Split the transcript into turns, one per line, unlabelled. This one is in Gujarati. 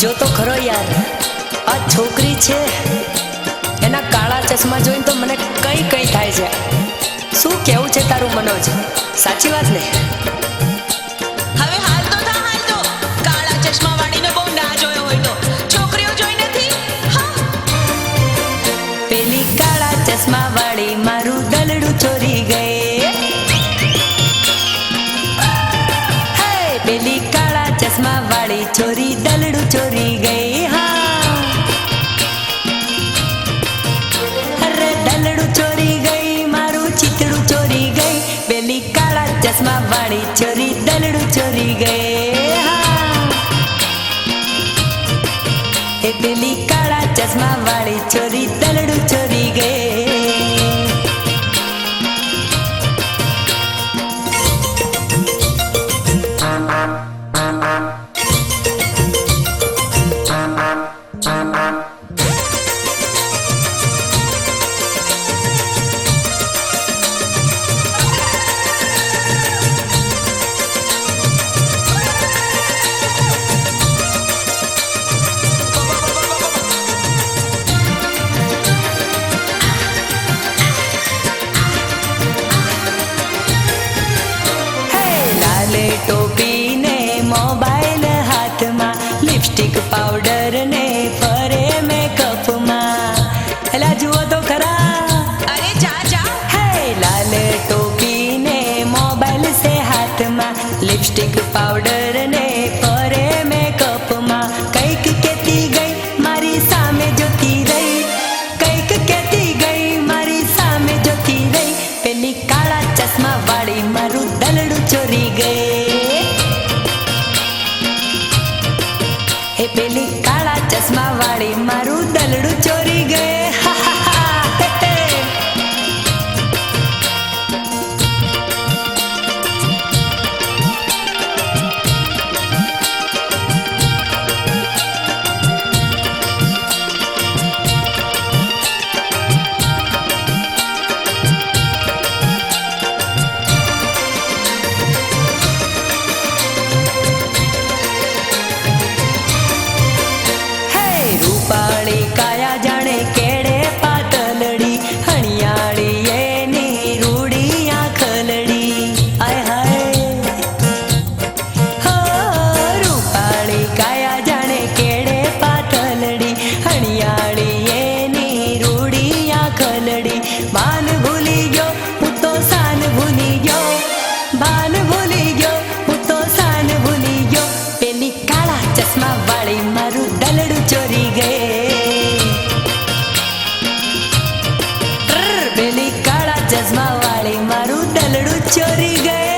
જો તો ખરો યાર, આ છોકરી છે એના કાળા ચશ્મા જોઈને તો મને કઈ કઈ થાય છે. શું કેવું છે તારું મનોજ? સાચી વાત ને?
હવે હાલ તો કાળા ચશ્મા વાળીને બહુ ના જોયો હોય તો છોકરીઓ જોઈ નથી. હા,
પેલી કાળા ચશ્મા વાળી મારું દલડું ચોરી ગઈ. હે પેલી કાળા ચશ્મા વાળી ચોરી દલડું ચોરી ગઈ. હા, અરે દલડું ચોરી ગઈ, મારું ચિતડું ચોરી ગઈ. પેલી કાળા ચશ્મા વાળી ચોરી દલડું ચોરી ગઈ. હા, એ પેલી કાળા ચશ્મા વાળી ચોરી દલડું ચોરી ગઈ. ટોપી ને મોબાઈલ હાથમાં, લિપસ્ટિક પાવડર ને ફરે મેકઅપમાં. એલા જુઓ તો ખરા,
અરે જા જા.
હે લાલ ટોપી ને મોબાઈલ સે હાથમાં, લિપસ્ટિક પાવડર ને ફરે મેકઅપમાં. કઈક કેતી ગઈ મારી સામે જોતી રહી, કઈક કેતી ગઈ મારી સામે જોતી રહી. પેલી કાળા ચશ્મા વાળી મારું દલડું ચોરી ગઈ. પેલી કાળા ચશ્મા વાળી મારું દલડું ચોરી ગઈ. રૂપાળી કાયા જાણે કેડે પાતલડી, હણિયાળી એની રૂડી આંખલડી. આય હાય હો, રૂપાળી કાયા જાણે કેડે પાતલડી, હણિયાળી એની રૂડી આંખલડી. બાન ભૂલી ગયો હું તો સાન ભૂલી ગયો, બાન ભૂલી ગયો હું તો સાન ભૂલી ગયો. પેલી કાળા ચશ્મા વાળી મારું દલડું ચોરી ગઈ. પેલી કાળા ચશ્મા વાળી મારું દલડું ચોરી ગઈ.